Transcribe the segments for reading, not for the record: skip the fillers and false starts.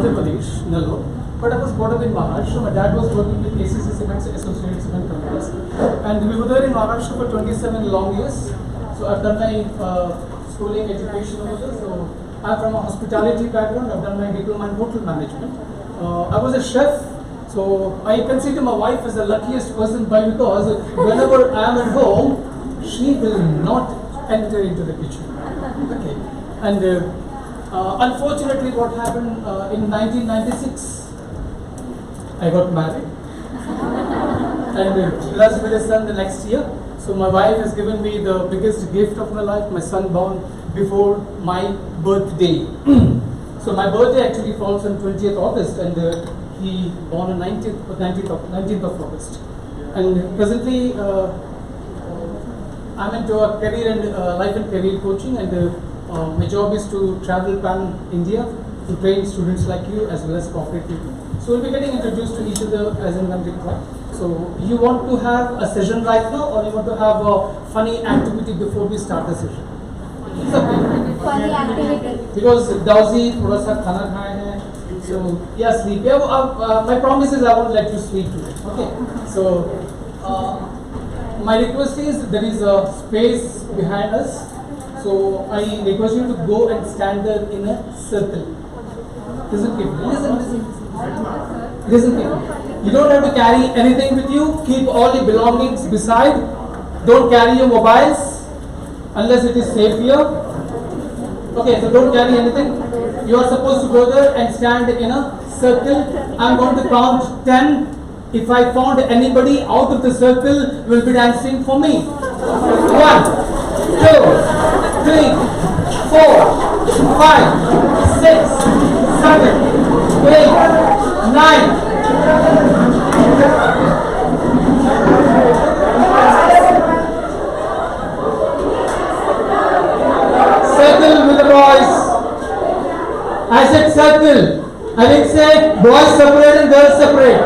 Andhra Pradesh, Nellore, but I was brought up in Maharashtra. My dad was working with ACC Cements, Associated Cement Companies, and we were there in Maharashtra for 27 long years. So I've done my schooling, education over there. So I'm from a hospitality background. I've done my diploma in hotel management. I was a chef. So I consider my wife as the luckiest person because whenever I am at home, she will not enter into the kitchen. Okay. And unfortunately, what happened in 1996, I got married and blessed with a son the next year. So my wife has given me the biggest gift of my life, my son born before my birthday. So my birthday actually falls on 20th August and he born on 19th of August. And presently I'm into a career and life and career coaching, and my job is to travel pan India to train students like you as well as corporate people. So we'll be getting introduced to each other as and when required. So you want to have a session right now, or you want to have a funny activity before we start the session? It's okay. Funny activity. Because Dawsi thoda sa khana khaya hai. So yeah, sleep. Yeah, my promise is I won't let you sleep today. Okay. So my request is there is a space behind us. So I request you to go and stand there in a circle. Listen carefully. Listen carefully. You don't have to carry anything with you. Keep all your belongings beside. Don't carry your mobiles unless it is safe here. Okay, so don't carry anything. You are supposed to go there and stand in a circle. I'm going to count 10. If I found anybody out of the circle, will be dancing for me. 1, 2, 3, 4, 5, 6, 7, 8, 9. Circle with the boys. I said circle. I didn't say boys separate and girls separate.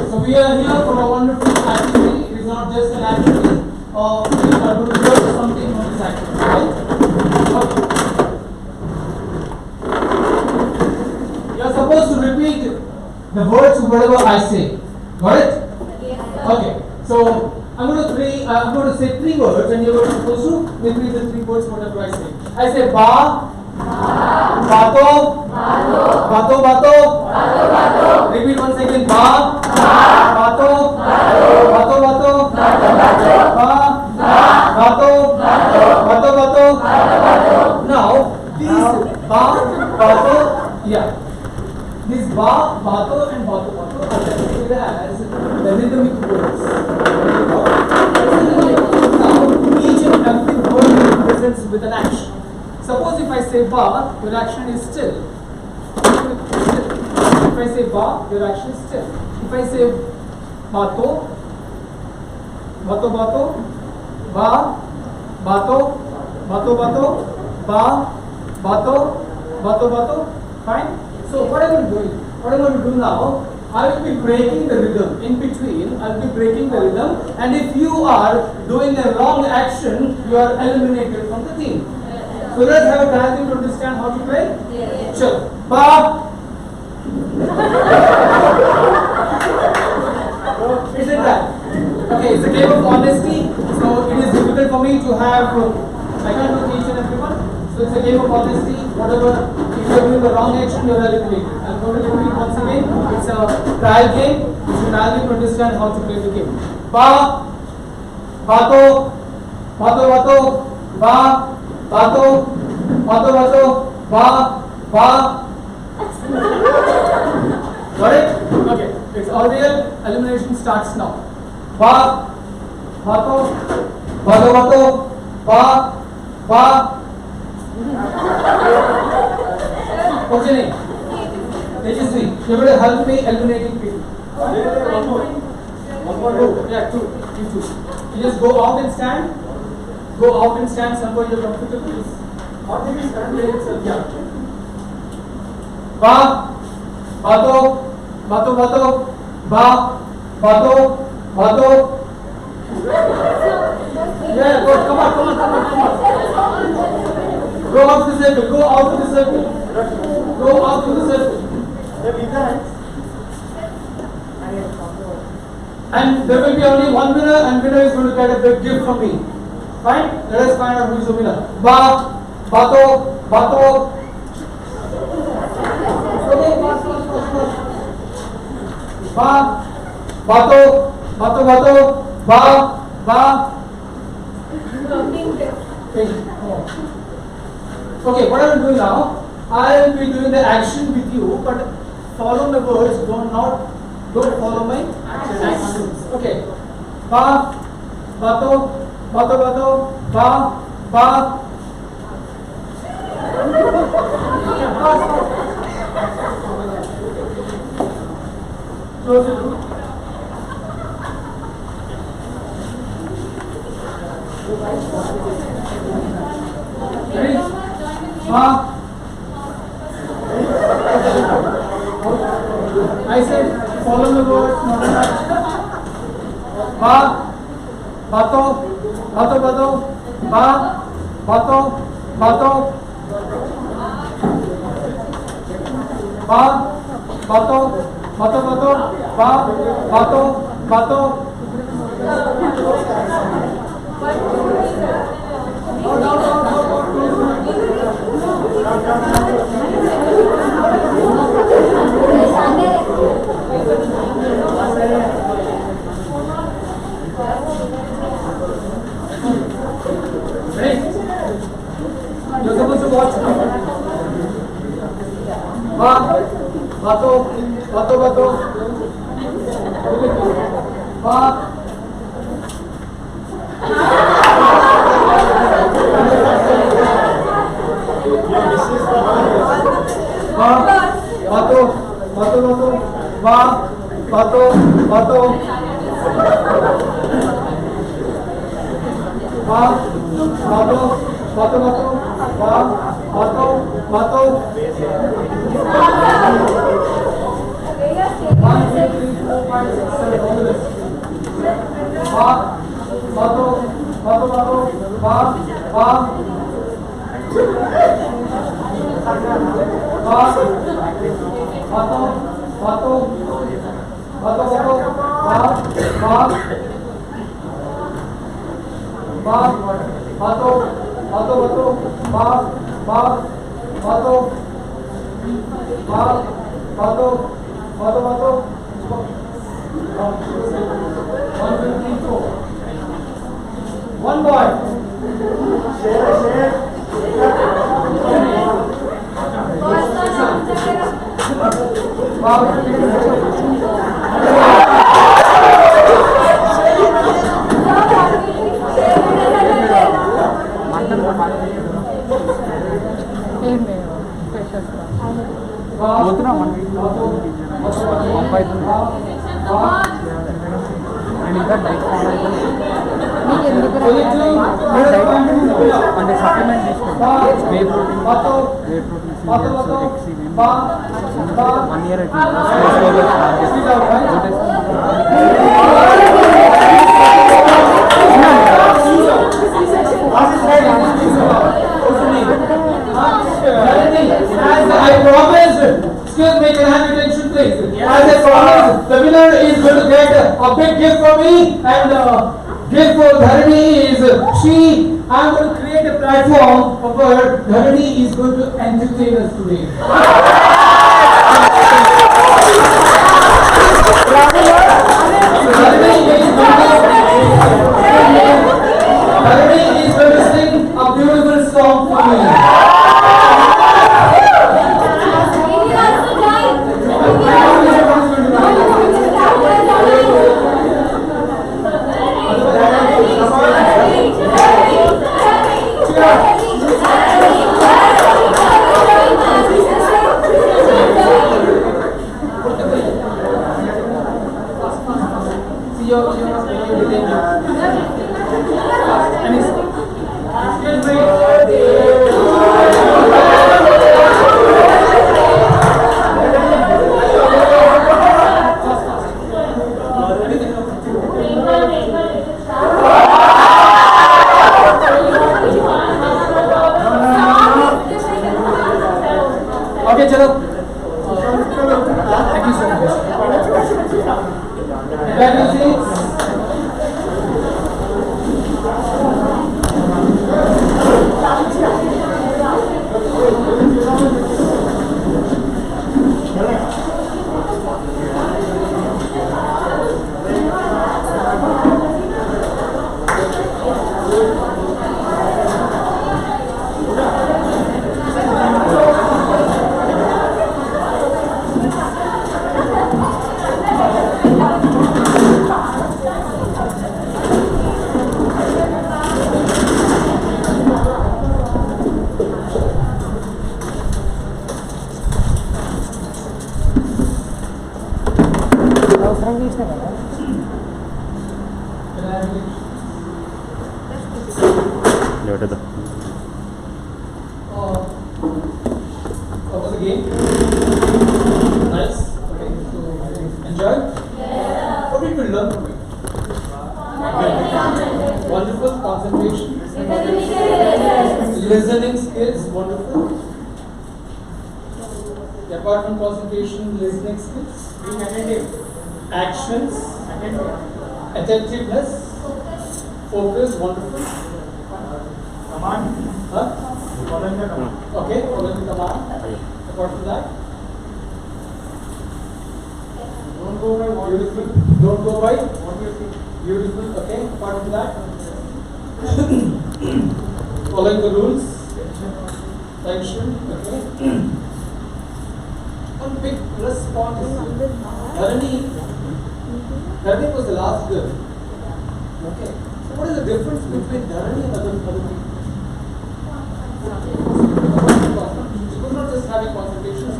So we are here for a wonderful activity. It is not just an activity. We are going to learn something from this activity, right? Okay. You are supposed to repeat the words whatever I say. Got it? Yes. Okay. So I'm going to say 3 words, and you are supposed to repeat the 3 words whatever I say. I say ba, bato, bato, bato. Repeat once again. Ba, bato, bato, bato, ba, bato, bato, bato. Now these ba, bato, yeah. This ba, bato and bato, bato are considered as the rhythmic words. Now each and every word represents with an action. Suppose if I say ba, your action is still. If I say ba, your action is still. If I say bato, bato, bato, ba, bato, bato, bato, ba, bato, bato, bato. Fine. So what I will do now, I will be breaking the rhythm in between. I will be breaking the rhythm, and if you are doing a wrong action, you are eliminated from the team. So let's have a diagram to understand how to play. Yes. Sure. Ba. game of honesty. So it is difficult for me to have. I can't do each and every one. So it's a game of honesty. Whatever, if you are doing the wrong action, you are eliminated. I'm going to repeat once again. It's a trial game. You should now to understand how to play the game. Ba, bato, bato, bato, ba, bato, bato, bato, ba, ba. Got it? Okay. It's all real. Elimination starts now. Ba, bato, bato, bato, ba, ba. What's your name? Tejasvi. You're going to help me eliminating people. One more. Yeah, two. You two. You just go out and stand. Go out and stand somewhere you're comfortable. Or maybe stand there itself. Yeah. Ba, bato, bato, bato, ba, bato, bato. Yeah, go. Come on. Go out to the circle. Go out to the circle. Go out to the circle. And there will be only one winner, and winner is going to get a big gift from me. Fine? Let us find out who is the winner. Ba, bato, bato. Ba, bato, bato, bato, ba, ba. Okay, what I will do now, I will be doing the action with you, but follow my words, don't follow my actions. Okay. Ba, bato, bato, bato, ba, ba. Close it. Ready? Ba. I said follow the word, not an action. Ba, bato, bato, bato, ba, bato, bato, ba, bato, bato, bato, ba, bato, bato. Ready? You're supposed to watch now. Ba, bato, bato, bato. Ba. Ba, bato, bato, bato. Ba, bato, bato. Ba, bato, bato, bato. Ba, bato, bato. 1, 2, 3, 4, 5, 6, 7. All the rest. Ba, bato, bato, bato. Ba, ba. Ba, bato, bato. Bato, bato. Ba, ba. Ba, bato, bato, bato. Ba, ba. Bato, ba, bato, bato, bato. 1, 2, 3, 4. One boy. Share. And the supplement whey protein, XCVM, 1 year at As I promised, excuse me, can I have attention please? As I promised, the winner is going to get a big gift from me and Give for Dharani is she. I'm going to create a platform where Dharani is going to entertain us today. Dharani is going to sing a beautiful song for me. Okay, chalo. Thank you so much. Can you see? What was the game? Nice. Okay. So enjoy. What did we learn from it? Wonderful concentration. Listening skills. Wonderful. Apart from concentration, listening skills. Being attentive. Actions. Attentiveness. Focus. Wonderful. Command. Huh? Following the command. Okay, following the command. Apart from that, don't go by what you think. Don't go by what you think. Beautiful. Okay. Apart from that, following the rules. Tension. Okay. One big plus point is Dharani was the last girl. Okay. So what is the difference between Dharani and other people? She was not just having concentration, she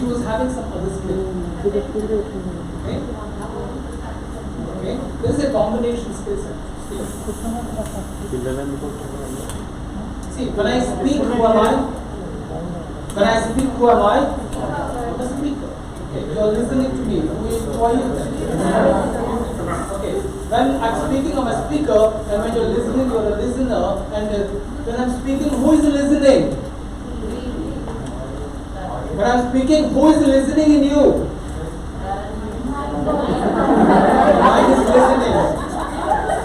was having some other skill. Okay? Okay? There is a combination skill set. See, when I speak, who am I? When I speak, who am I? I'm a speaker. Okay, you are listening to me. Who are you then? Okay, when I'm speaking, I'm a speaker, and when you're listening, you're a listener, and when I'm speaking, who is listening? When I'm speaking, who is listening in you? Mind is listening.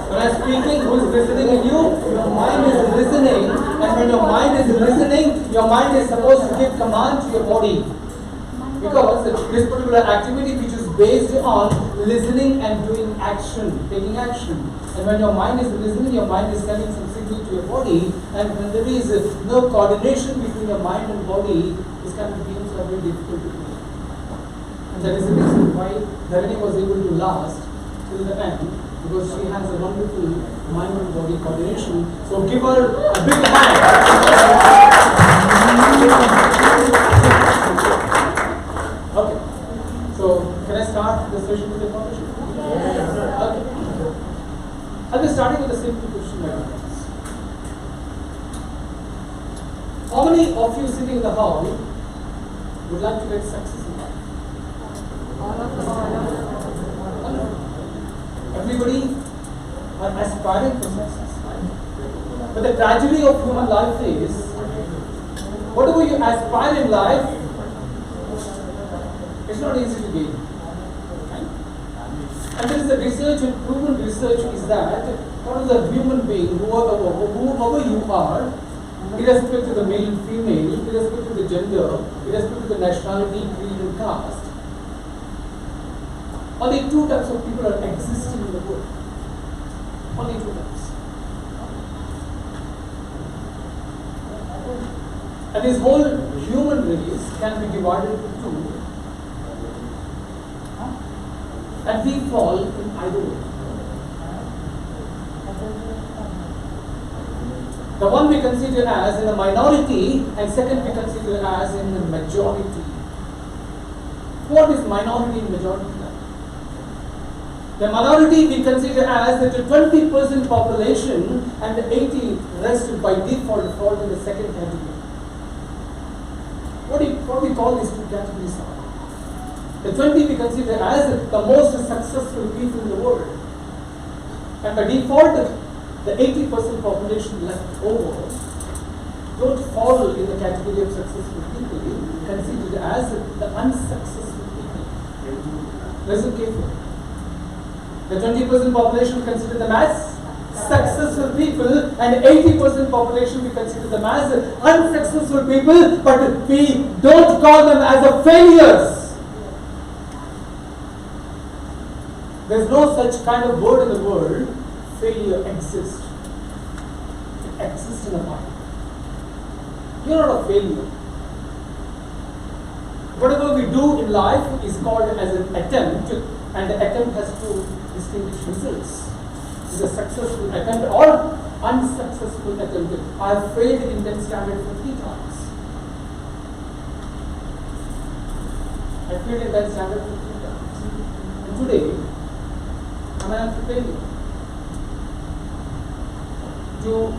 When I'm speaking, who is listening in you? Your mind is listening, and when your mind is listening, your mind is supposed to give command to your body. Because this particular activity which is based on listening and doing action, taking action. And when your mind is listening, your mind is sending some signal to your body, and when there is no coordination between your mind and body, this kind of games are very difficult to play. And that is the reason why Dharani was able to last till the end, because she has a wonderful mind and body coordination. So give her a big hand. Okay. So can I start the session with a question? Yes. Okay. I'll be starting with a simple question, my friends. How many of you sitting in the hall would like to get success in life? Everybody are aspiring for success. But the tragedy of human life is, whatever you aspire in life, it's not easy to gain. Right? And there is a research and proven research is that what is a human being, whoever you are, irrespective to the male and female, irrespective to the gender, irrespective to the nationality, creed and caste, only two types of people are existing in the world. Only two types. And this whole human race can be divided into two. And we fall in either way. The one we consider as in a minority, and second we consider as in the majority. What is minority and majority? The minority we consider as the 20% population, and the 80 rest by default fall in the second category. What we call these two categories are? The 20 we consider as the most successful people in the world. And by default, the 80% population left over don't fall in the category of successful people, considered as the unsuccessful people. Listen carefully. The 20% population consider them as successful people, and 80% population we consider them as unsuccessful people, but we don't call them as a failures. There's no such kind of word in the world. Failure exists. It exists in the mind. You're not a failure. Whatever we do in life is called as an attempt, and the attempt has two distinguished results. It's a successful attempt or unsuccessful attempt. I have failed in 10th standard for 3 times. I failed in 10th standard for 3 times. And today, I'm an failure. Do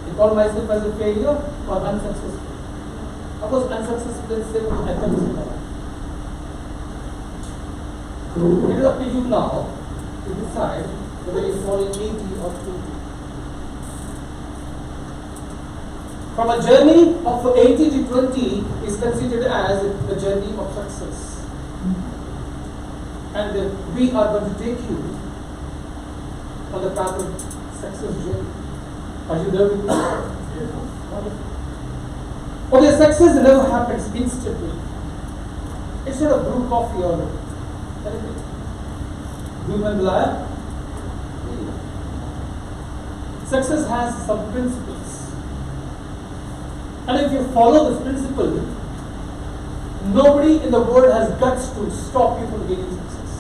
I call myself as a failure or unsuccessful? I was unsuccessful in several attempts in my life. It is up to you now to decide whether you fall in 80 or 20. From a journey of 80 to 20 is considered as the journey of success. And we are going to take you on the path of success journey. Are you there with me? Okay, success never happens instantly. It's not a brew coffee or anything. Human life. Success has some principles. And if you follow this principle, nobody in the world has guts to stop you from gaining success.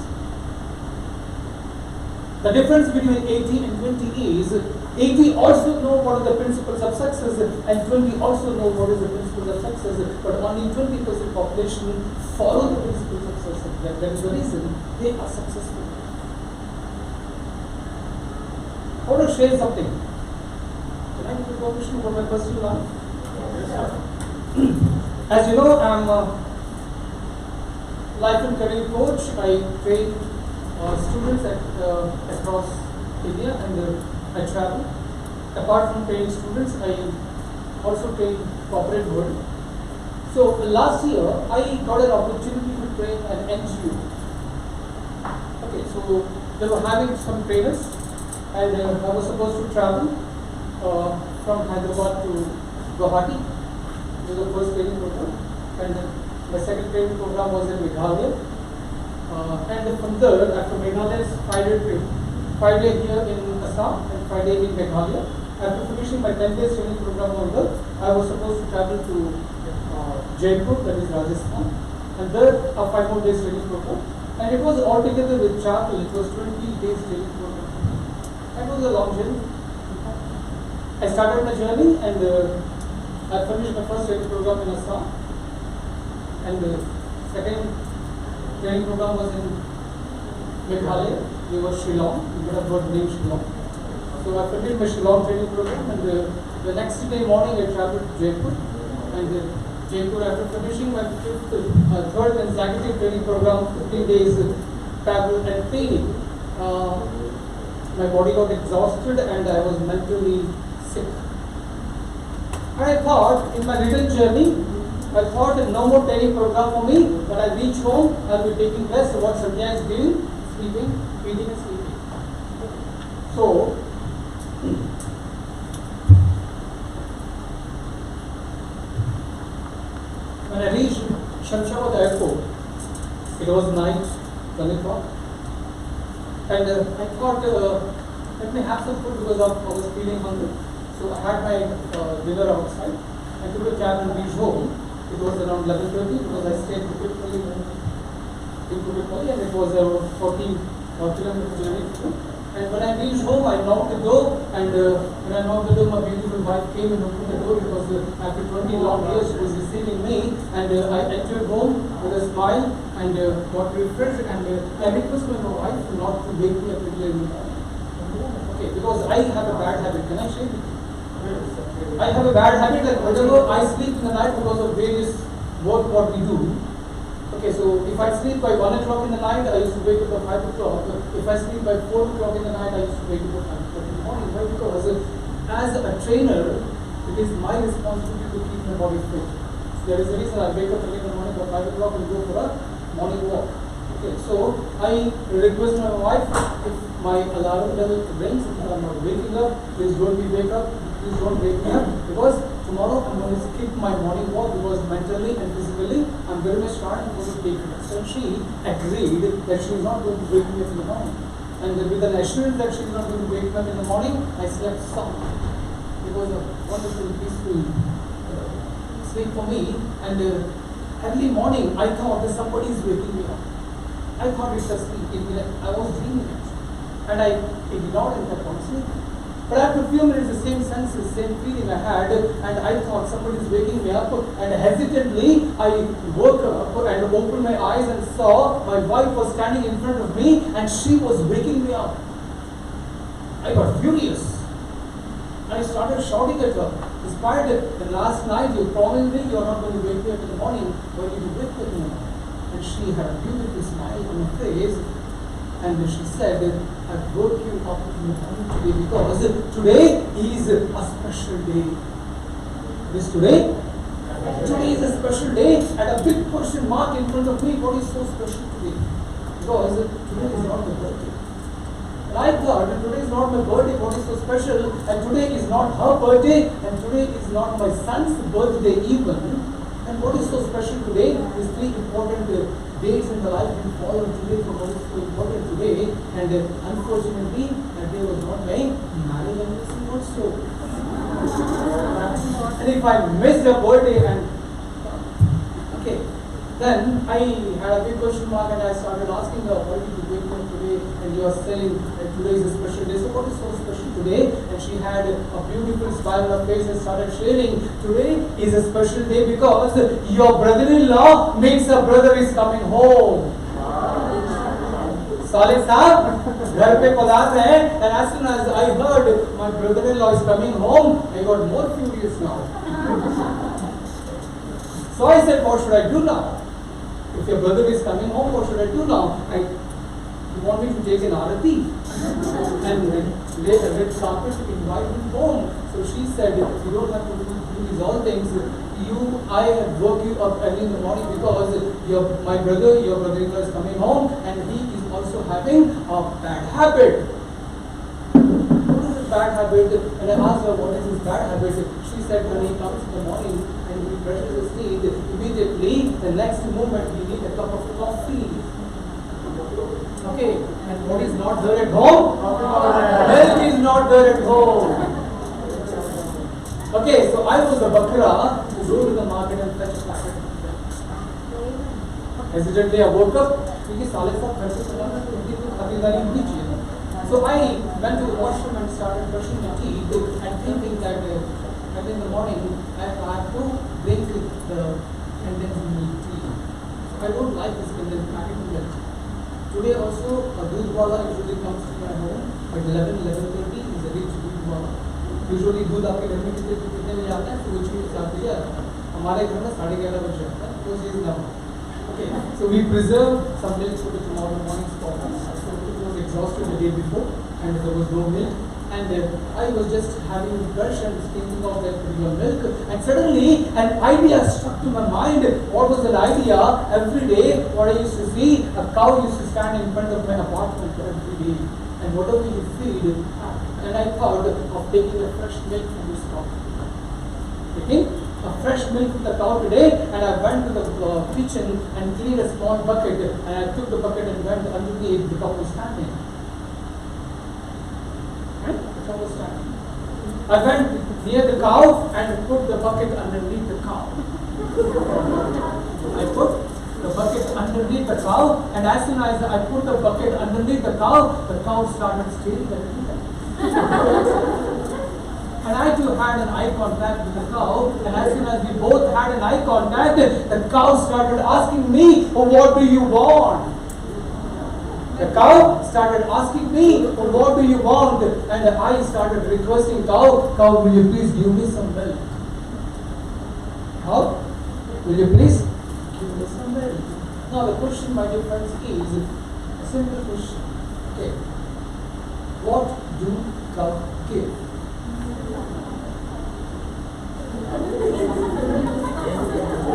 The difference between 80 and 20 is 80 also know what are the principles of success, and 20 also know what is the principles of success, but only 20% population follow the principles of success. That is the reason they are successful. I want to share something. Can I give permission for my personal life? As you know, I am a life and career coach. I train students across India, and I travel. Apart from training students, I also train corporate world. So last year, I got an opportunity to train an NGO. Okay, so they were having some trainers, and I was supposed to travel from Hyderabad to Guwahati. This was the first training program, and my second training program was in Meghalaya. And from there, after Meghalaya's 5-day trip, 5 days here in Assam and 5 days in Meghalaya. After finishing my 10 days training program on there, I was supposed to travel to Jaipur, that is Rajasthan, and there a 5 more days training program. And it was altogether with travel, it was 20 days training program. That was a long journey. I started my journey, and I finished my first training program in Assam, and the second training program was in Meghalaya. It was Shillong. You would have heard the name Shillong. So I finished my Shillong training program, and the next day morning I traveled to Jaipur. And Jaipur, after finishing my third consecutive training program, 15 days travel and training, my body got exhausted and I was mentally sick. And I thought, in my return journey, I thought no more training program for me. When I reach home, I'll be taking rest. So what Sandhya is doing? Sleeping, feeding and sleeping. So, when I reached Shamshabad airport, it was night, 12 o'clock. And I thought, let me have some food because I was feeling hungry. So I had my dinner outside. I took a cab and reached home. It was around 11:30 because I stayed in Kukatpally and it was around 14 kilometer journey. And when I reached home, I knocked the door, and when I knocked the door, my beautiful wife came and opened the door because after 20 long years she was receiving me, and I entered home with a smile and got refreshed, and I requested my wife not to wake me up early in the morning. Okay, because I have a bad habit. Can I share with you? I have a bad habit, like whenever I sleep in the night because of various work what we do. Okay, so if I sleep by 1 o'clock in the night, I used to wake up at 5 o'clock. If I sleep by 4 o'clock in the night, I used to wake up at 5 o'clock in the morning. Why? Because as a trainer, it is my responsibility to keep my body fit. So there is a reason I wake up early in the morning by 5 o'clock and go for a morning walk. Okay, so I request my wife, if my alarm bell rings, if I am not waking up, please don't wake up. Please don't wake me up, because tomorrow I'm going to skip my morning walk because mentally and physically I'm very much tired and going to take rest. And she agreed that she is not going to wake me up in the morning. And with an assurance that she is not going to wake me up in the morning, I slept soundly. It was a wonderful, peaceful sleep for me. And early morning, I thought that somebody is waking me up. I thought it was sleep. I was dreaming it. And I ignored it and kept on sleeping. But after a few minutes, the same senses, same feeling I had, and I thought somebody is waking me up, and hesitantly I woke up and opened my eyes and saw my wife was standing in front of me and she was waking me up. I got furious. I started shouting at her. Despite the last night you promised me you are not going to wake me up in the morning, why did you wake me up in the morning? And she had a beautiful smile on her face. And she said, I woke you up in the morning today because today is a special day. This today? Today is a special day, and a big question mark in front of me. What is so special today? Because today is not my birthday. And I thought today is not my birthday, what is so special? And today is not her birthday, and today is not my son's birthday even. And what is so special today? These three important days in the life will fall on today for what is so important today. And unfortunately, that day was not my marriage anniversary also. And if I missed a birthday and okay, then I had a big question mark and I started asking her, why did you wake me up today? And you are saying that today is a special day. So what is so special today? And she had a beautiful smile on her face and started sharing, today is a special day because your brother-in-law means a brother is coming home. Salih Saab, घर पे पदार्थ है, and as soon as I heard my brother-in-law is coming home, I got more furious now. So I said, what should I do now? If your brother is coming home, what should I do now? You want me to take an arati and lay a red carpet to invite him home? So she said, you don't have to do these all things. I woke you up early in the morning because my brother-in-law is coming home and he is also having a bad habit. What is his bad habit? And I asked her, what is his bad habit? She said, when he comes in the morning and he brushes his teeth, immediately the next moment he needs a cup of coffee. Okay, and what is not there at home? Milk is not there at home. Okay, so I was the bakra who go to the market and fetch a packet of milk. Hesitantly I woke up, because Saleh Saab घर से चला ना तो उनकी तो खरीदारी होनी चाहिए ना. So I went to the washroom and started brushing my teeth and thinking that early in the morning I have to drink the condensed milk tea. So I don't like this condensed packet milk. Today also a doodh wala usually comes to my home at 11:30 is a rich doodh wala. Usually दूध आपके घर में कितने बजे आता है? सूरज के हिसाब से हमारे घर में 11:30 बजे आता है. So she is now. Okay, so we preserve some milk for the tomorrow morning's coffee. So it was exhausted the day before and there was no milk. and I was just having a brush and thinking of that particular milk, and suddenly an idea struck to my mind. What was that idea? Every day, what I used to see, a cow used to stand in front of my apartment every day, and whatever you feed, and I thought of taking a fresh milk from this cow. Taking a fresh milk from the cow today, and I went to the kitchen and cleaned a small bucket, and I took the bucket and went underneath the cow was standing. I went near the cow and put the bucket underneath the cow. I put the bucket underneath the cow, and as soon as I put the bucket underneath the cow started staring at me. And I too had an eye contact with the cow, and as soon as we both had an eye contact, the cow started asking me, "Oh, what do you want?" The cow started asking me, "Oh, what do you want?" And I started requesting cow, "Cow, will you please give me some milk? Cow, will you please give me some milk?" Now the question, my dear friends, is a simple question. Okay, what do cow give?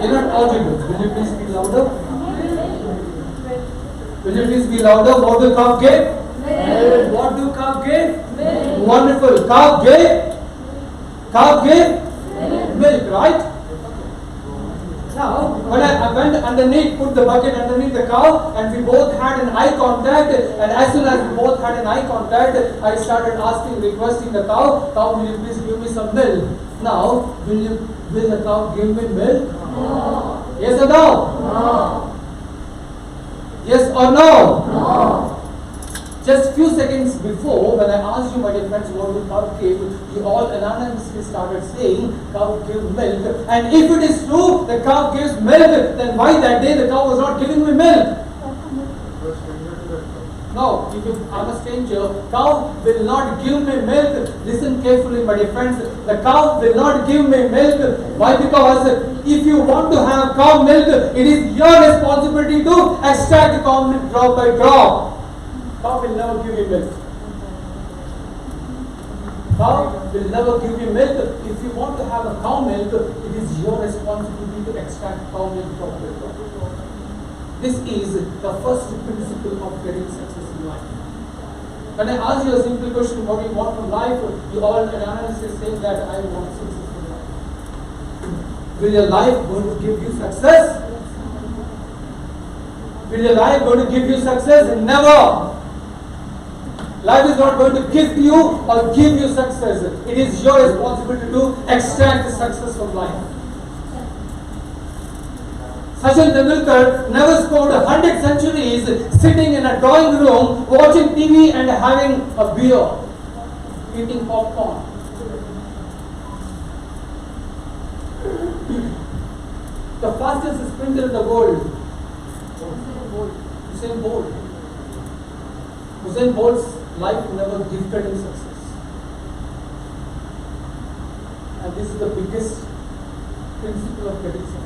You're not audible. Will you please be louder? Will you please be louder? What do cow give? Milk. What do cow give? Milk. Wonderful. Cow give? Milk, right? Now, when I went underneath, put the bucket underneath the cow, and we both had an eye contact, and as soon as we both had an eye contact, I started requesting the cow, "Cow, will you please give me some milk?" Now, will the cow give me milk? No. Yes or no? No. Yes or no? No. Just few seconds before, when I asked you, my dear friends, what will cow give, you all anonymously started saying, "Cow give milk." And if it is true, the cow gives milk, then why that day the cow was not giving me milk? No, if I'm a stranger, cow will not give me milk. Listen carefully, my dear friends. The cow will not give me milk. Why? Because if you want to have cow milk, it is your responsibility to extract the cow milk drop by drop. Cow will never give you milk. Cow will never give you milk. If you want to have a cow milk, it is your responsibility to extract cow milk drop by drop. This is the first principle of getting success in life. When I ask you a simple question, what do you want from life? You all anonymously say that I want success in life. Will your life going to give you success? Will your life going to give you success? Never. Life is not going to gift you or give you success. It is your responsibility to extract the success from life. Sachin Tendulkar never scored 100 centuries sitting in a drawing room, watching TV and having a beer, eating popcorn. The fastest sprinter in the world, Usain Bolt. Usain Bolt's life never gifted him success. And this is the biggest principle of getting success.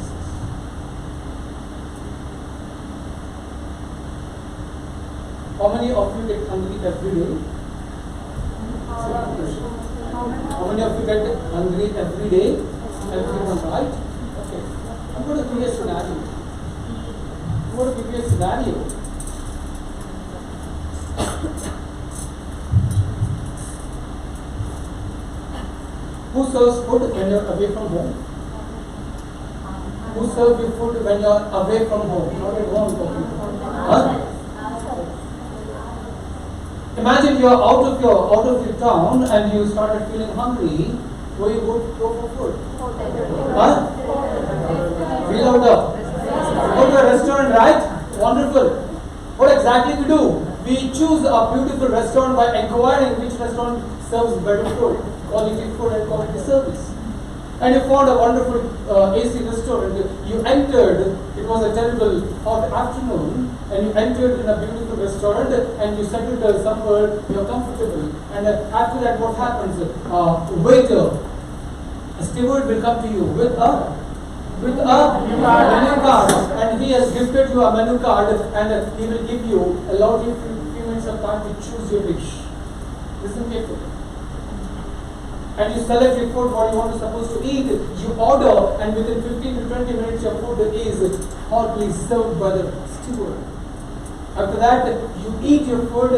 How many of you get hungry every day? How many of you get hungry every day? Everyone, right? Okay. I'm going to give you a scenario. Who serves food when you're away from home? Who serves you food when you're away from home? Not at home. Huh? Imagine you're out of your town and you started feeling hungry. Where you go for food? Huh? Be louder. Go to a restaurant, right? Wonderful. What exactly we do? We choose a beautiful restaurant by inquiring which restaurant serves better food, quality food and quality service. And you found a wonderful AC restaurant. You entered, it was a terrible hot afternoon, and you entered in a beautiful restaurant and you settled somewhere, you're comfortable. And after that, what happens? Waiter, a steward will come to you with a menu card, and he has gifted you a menu card, and he will give you, allow you few minutes of time to choose your dish. Listen carefully. and you select your food, what you want to supposed to eat. You order, and within 15 to 20 minutes your food is hotly served by the steward. After that, you eat your food.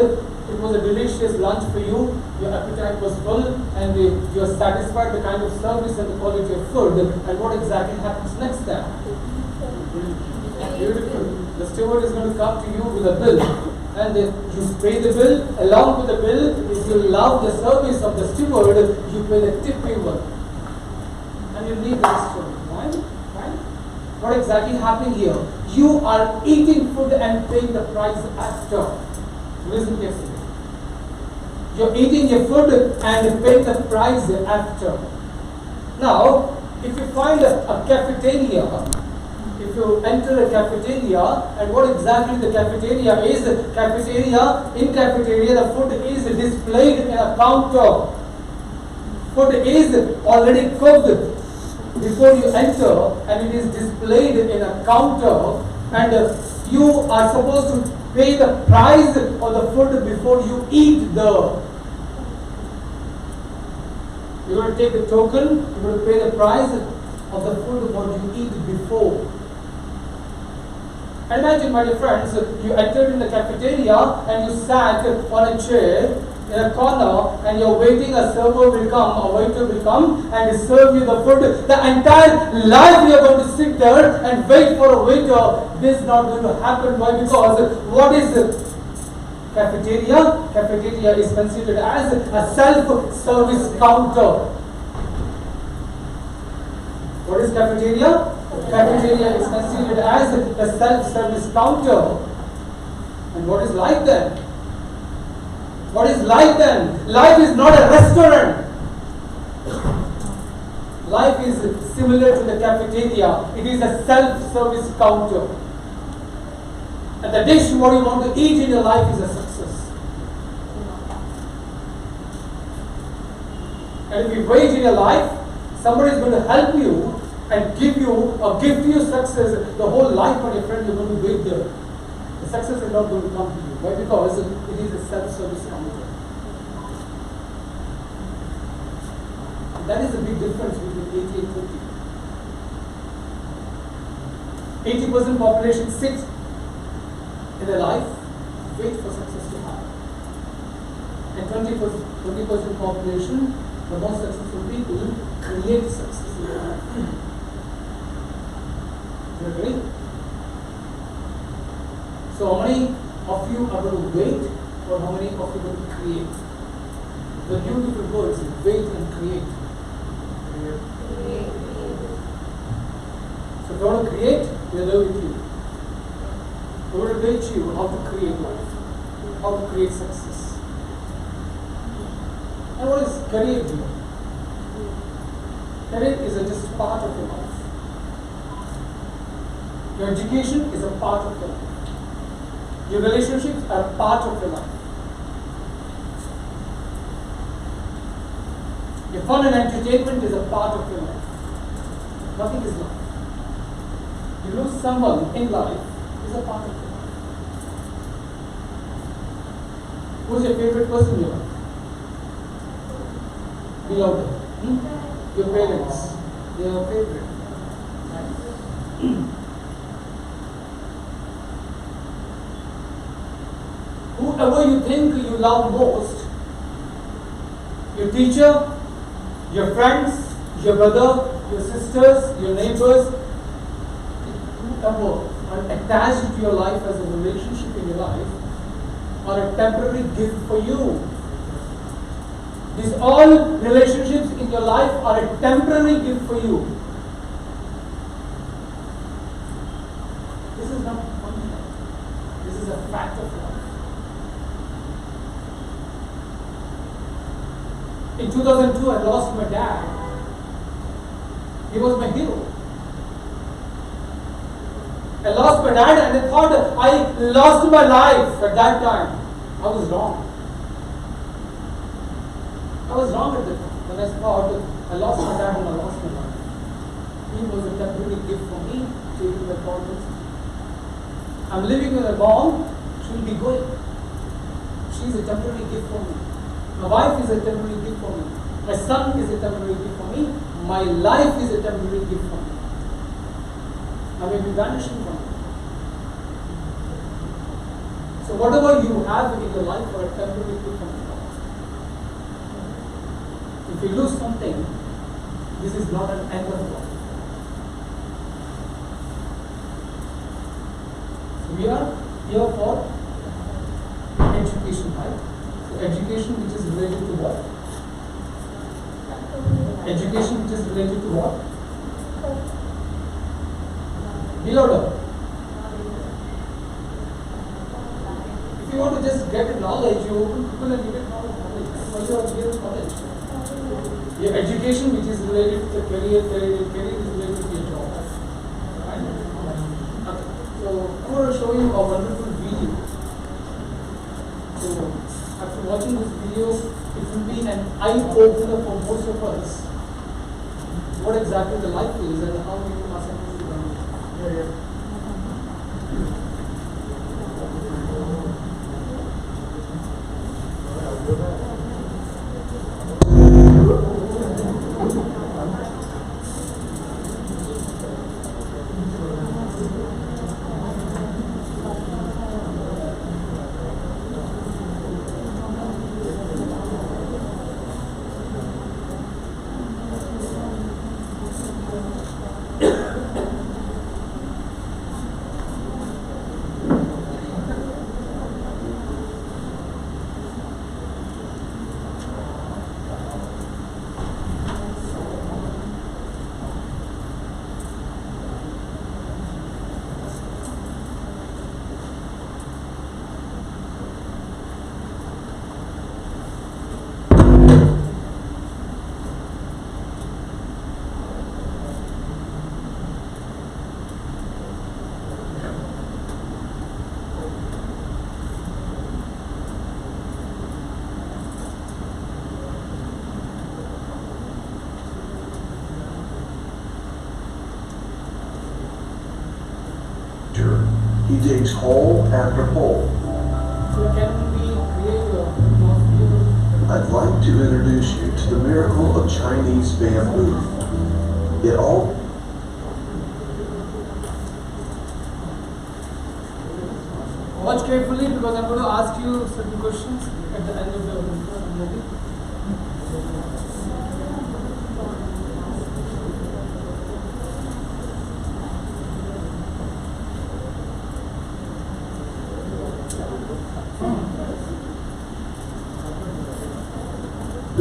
It was a delicious lunch for you. Your appetite was full, and you are satisfied with the kind of service and the quality of food. And what exactly happens next then? Beautiful. The steward is going to come to you with a bill, and you pay the bill. Along with the bill, if you love the service of the steward, you pay the tip you want, and you leave the restaurant. Right? Right? What exactly happening here? You are eating food and paying the price after. Listen carefully. You're eating your food and paying the price after. Now, if you find a cafeteria, if you enter a cafeteria, and what exactly the cafeteria is? In cafeteria, the food is displayed in a counter. Food is already cooked before you enter, and it is displayed in a counter, and you are supposed to pay the price of the food before you eat the. You're going to take the token, you're going to pay the price of the food what you eat before. And imagine, my dear friends, you entered in the cafeteria and you sat on a chair in a corner, and you're waiting a server will come, a waiter will come and serve you the food. The entire life you're going to sit there and wait for a waiter. This is not going to happen. Why? Because what is cafeteria? Cafeteria is considered as a self-service counter. What is cafeteria? Cafeteria is considered as a self-service counter. And what is life then? What is life then? Life is not a restaurant. Life is similar to the cafeteria. It is a self-service counter. And the dish what you want to eat in your life is a success. And if you wait in your life, somebody is going to help you and give you or gift you success. The whole life, my friend, you're going to wait there. The success is not going to come to you. Why? Because it is a self-service counter. And that is the big difference between 80 and 50. 80% population sits in their life, wait for success to happen. And 20% population, the most successful people, create success in their life. You agree? So how many of you are going to wait, or how many of you are going to create? The beautiful words, wait and create. So if you want to create, we are there with you. We will teach you how to create life, how to create success. And what is career here? Career is just part of your life. Your education is a part of your life. Your relationships are a part of your life. Your fun and entertainment is a part of your life. Nothing is life. You lose someone in life is a part of your life. Who's your favorite person in your life? Be louder. Your parents. They are your favorite. Whoever you think you love most, your teacher, your friends, your brother, your sisters, your neighbors, whoever are attached to your life as a relationship in your life, are a temporary gift for you. These all relationships in your life are a temporary gift for you. This is not one. This is a fact of life. In 2002, I lost my dad. He was my hero. I lost my dad and I thought I lost my life at that time. I was wrong. I was wrong at the time when I thought I lost my dad and I lost my life. He was a temporary gift for me, taking the importance. I'm living with my mom, she'll be going. She's a temporary gift for me. My wife is a temporary gift for me. My son is a temporary gift for me. My life is a temporary gift for me. I may be vanishing from it. So whatever you have in your life are a temporary gift from God. If you lose something, this is not an end of life. So we are here for education, right? So education which is related to what? Education which is related to what? Be louder. If you want to just get knowledge, you open Google and you get knowledge. That's why you are here in college. Your education which is related to the career is related to your job. Right? Okay. So I'm going to show you a wonderful video. So after watching this video, it will be an eye-opener for most of us. What exactly the life is and how we are supposed to run it. He digs hole after hole. So can we create a more beautiful? I'd like to introduce you to the miracle of Chinese bamboo. It all Watch carefully because I'm going to ask you certain questions at the end of the movie.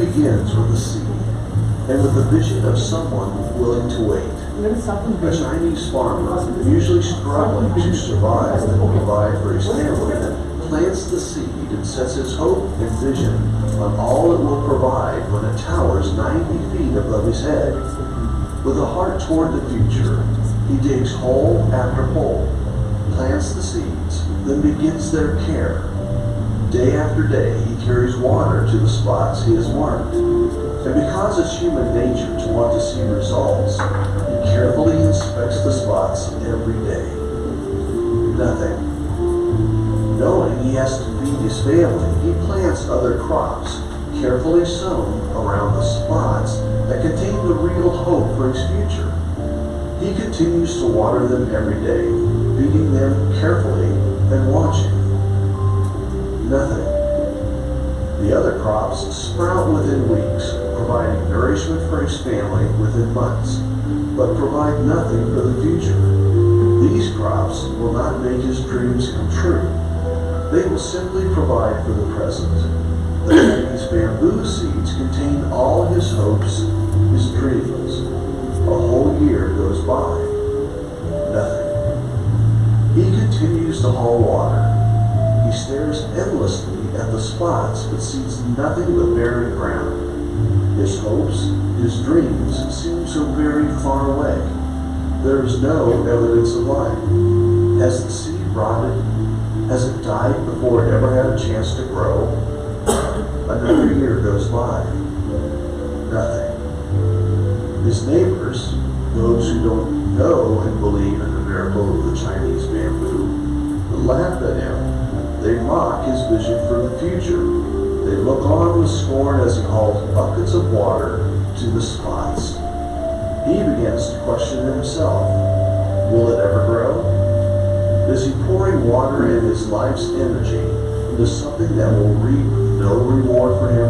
begins with a seed and with the vision of someone willing to wait. A Chinese farmer, usually struggling to survive and provide for his family, plants the seed and sets his hope and vision on all it will provide when it towers 90 feet above his head. With a heart toward the future, he digs hole after hole, plants the seeds, then begins their care. Day after day, he carries water to the spots he has marked. And because it's human nature to want to see results, he carefully inspects the spots every day. Nothing. Knowing he has to feed his family, he plants other crops, carefully sown around the spots that contain the real hope for his future. He continues to water them every day, feeding them carefully and watching. Nothing. The other crops sprout within weeks, providing nourishment for his family within months, but provide nothing for the future. These crops will not make his dreams come true. They will simply provide for the present. The Chinese bamboo seeds contain all his hopes, his dreams. A whole year goes by. Nothing. He continues to haul water. He stares endlessly at the spots but sees nothing but barren ground. His hopes, his dreams seem so very far away. There is no evidence of life. Has the seed rotted? Has it died before it ever had a chance to grow? Another year goes by. Nothing. His neighbors, those who don't know and believe in the miracle of the Chinese bamboo, laugh at him. They mock his vision for the future. They look on with scorn as he hauls buckets of water to the spots. He begins to question himself. Will it ever grow? Is he pouring water and his life's energy into something that will reap no reward for him?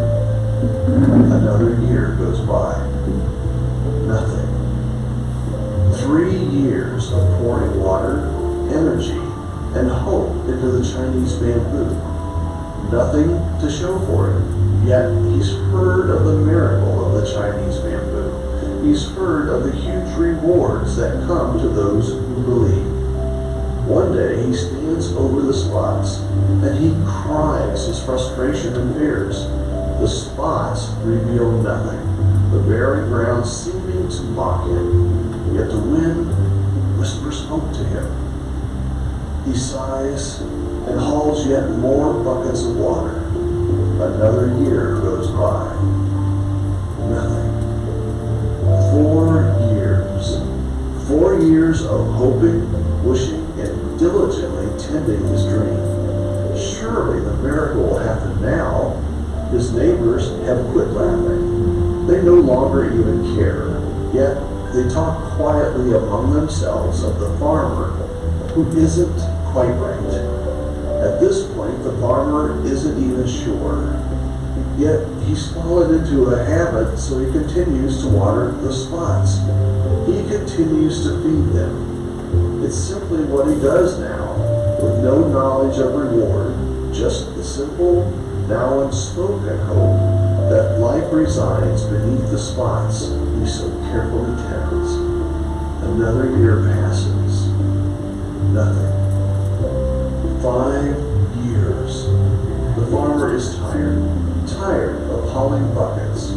Another year goes by. Nothing. 3 years of pouring water, energy, and hope into the Chinese bamboo. Nothing to show for it. Yet he's heard of the miracle of the Chinese bamboo. He's heard of the huge rewards that come to those who believe. One day he stands over the spots and he cries his frustration and fears. The spots reveal nothing, the barren ground seeming to mock him, yet the wind whispers hope to him. He sighs and hauls yet more buckets of water. Another year goes by. Nothing. 4 years. 4 years of hoping, wishing, and diligently tending his dream. Surely the miracle will happen now. His neighbors have quit laughing. They no longer even care. Yet they talk quietly among themselves of the farmer who isn't quite right. At this point, the farmer isn't even sure. Yet he's fallen into a habit, so he continues to water the spots. He continues to feed them. It's simply what he does now, with no knowledge of reward, just the simple, now unspoken hope that life resides beneath the spots he so carefully tends. Another year passes. Nothing. 5 years. The farmer is tired of hauling buckets,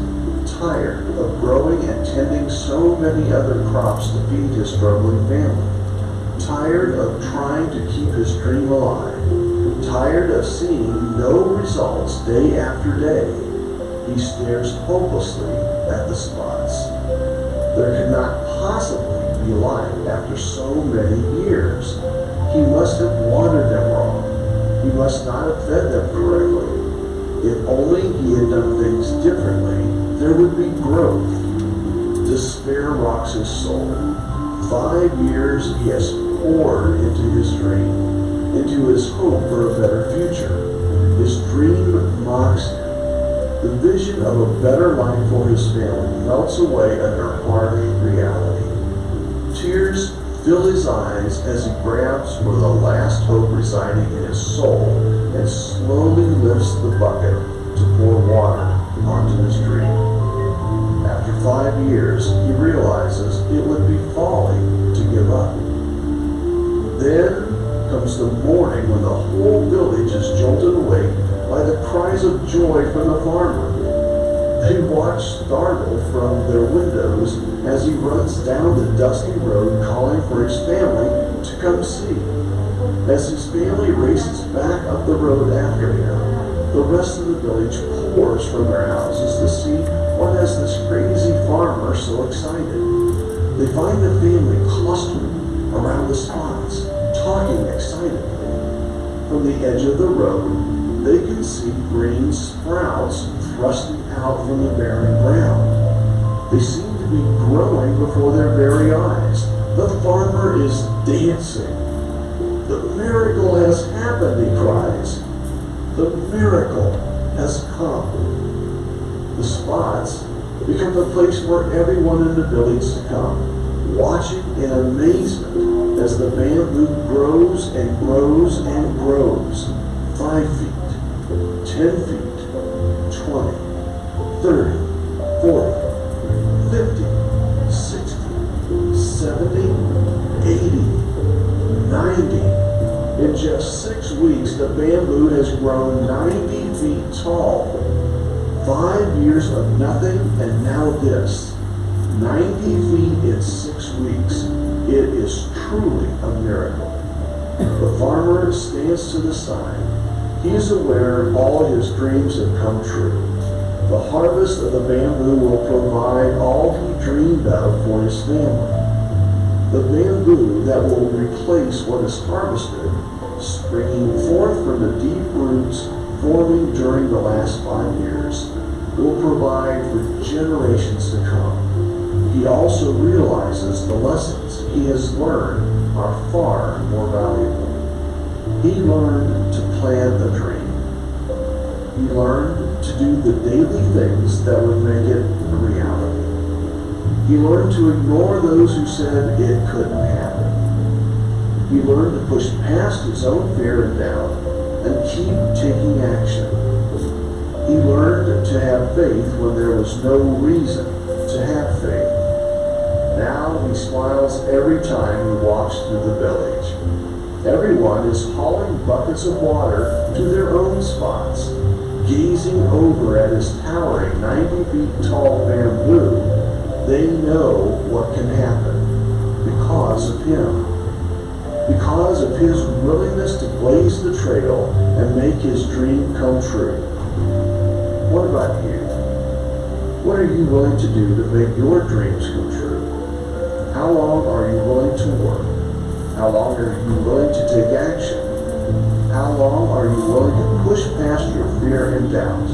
tired of growing and tending so many other crops to feed his struggling family, tired of trying to keep his dream alive, tired of seeing no results day after day. He stares hopelessly at the spots. There could not possibly be life after so many years. He must have watered them wrong. He must not have fed them correctly. If only he had done things differently, there would be growth. Despair rocks his soul. 5 years he has poured into his dream, into his hope for a better future. His dream mocks him. The vision of a better life for his family melts away under harsh reality. Tears fill his eyes as he grabs for the last hope residing in his soul and slowly lifts the bucket to pour water onto his dream. After 5 years, he realizes it would be folly to give up. Then comes the morning when the whole village is jolted awake by the cries of joy from the farmer. They watch startled from their windows as he runs down the dusty road calling for his family to come see. As his family races back up the road after him, the rest of the village pours from their houses to see what has this crazy farmer so excited. They find the family clustering around the spots, talking excitedly. From the edge of the road, they can see green sprouts thrusting out from the barren ground. They seem to be growing before their very eyes. The farmer is dancing. The miracle has happened, he cries. The miracle has come. The spots become the place where everyone in the village to come, watching in amazement as the bamboo grows and grows and grows. 5 feet, 10 feet, 20, 30, 40, 50, 60, 70, 80, 90. In just 6 weeks, the bamboo has grown 90 feet tall. 5 years of nothing, and now this. 90 feet in 6 weeks. It is truly a miracle. The farmer stands to the side. He is aware all his dreams have come true. The harvest of the bamboo will provide all he dreamed of for his family. The bamboo that will replace what is harvested, springing forth from the deep roots forming during the last 5 years will provide for generations to come. He also realizes the lessons he has learned are far more valuable. He learned to plan a dream. He learned to do the daily things that would make it a reality. He learned to ignore those who said it couldn't happen. He learned to push past his own fear and doubt and keep taking action. He learned to have faith when there was no reason to have faith. Now he smiles every time he walks through the village. Everyone is hauling buckets of water to their own spots, gazing over at his towering 90 feet tall bamboo. They know what can happen because of him. Because of his willingness to blaze the trail and make his dream come true. What about you? What are you willing to do to make your dreams come true? How long are you willing to work? How long are you willing to take action? How long are you willing to push past your fear and doubt?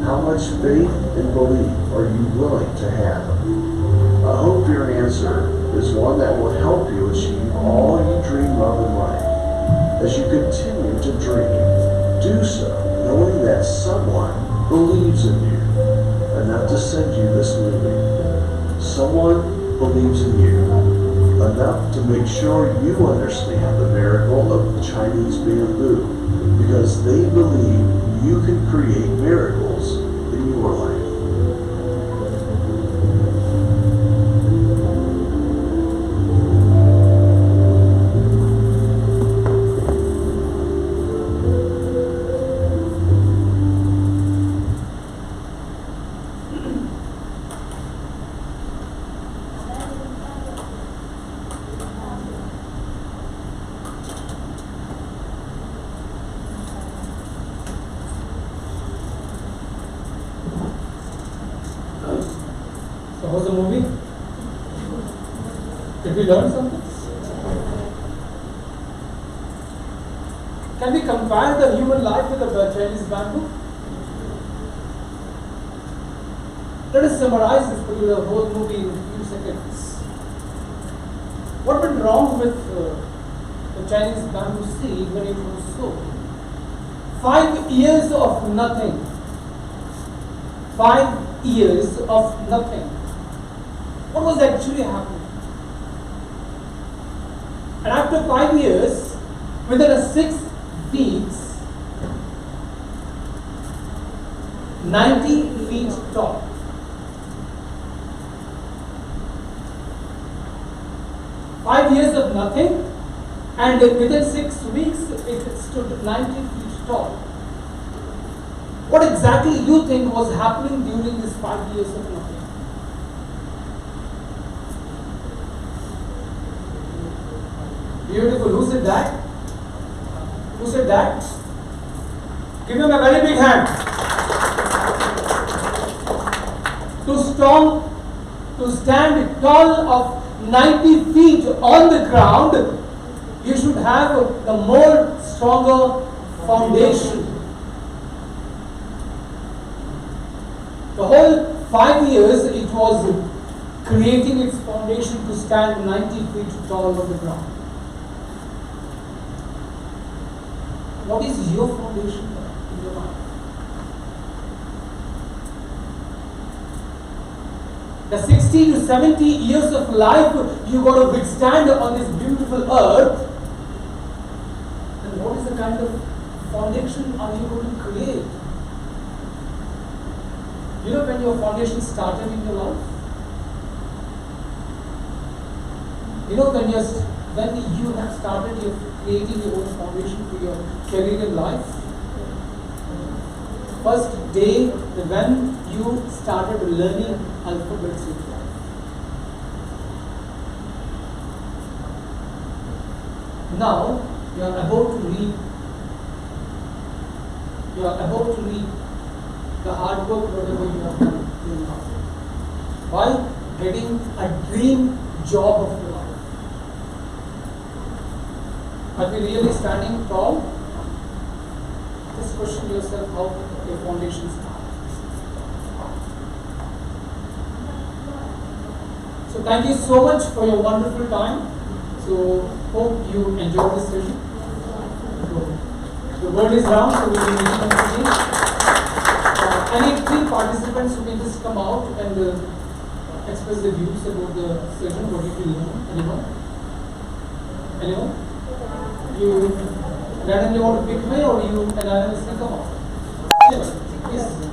How much faith and belief are you willing to have? I hope your answer is one that will help you achieve all you dream of in life. As you continue to dream, do so knowing that someone believes in you enough to send you this movie. Someone believes in you enough to make sure you understand the miracle of the Chinese bamboo because they believe you can create miracles in your life. So how's the movie? Did we learn something? Can we compare the human life with the Chinese bamboo? Let us summarize this particular whole movie in a few seconds. What went wrong with the Chinese bamboo seed when it was sown? 5 years of nothing. 5 years of nothing. What was actually happening? And after 5 years, within 6 weeks, 90 feet tall. Five years of nothing, and within 6 weeks, it stood 90 feet tall. What exactly you think was happening during this 5 years of nothing? Beautiful. Who said that? Who said that? Give him a very big hand. To stand tall of 90 feet on the ground, you should have the more stronger foundation. The whole 5 years it was creating its foundation to stand 90 feet tall on the ground. What is your foundation in your life? The 60 to 70 years of life you got to withstand on this beautiful earth. And what is the kind of foundation are you going to create? You know when your foundation started in your life? You know when you have started creating your own foundation for your career in life? First day when you started learning alphabets in life. Now you are about to read. You are about to read the hard work whatever you have done in life by getting a dream job of your life. Are we really standing tall? Just just question yourself how your foundations are. So thank you so much for your wonderful time. So hope you enjoyed this session. So, the word is round, so we will meet once again. Any 3 participants who can just come out and express their views about the session. What did you learn? Anyone? Anyone? You randomly want to pick me or you anonymously come out? Anyone? Yes.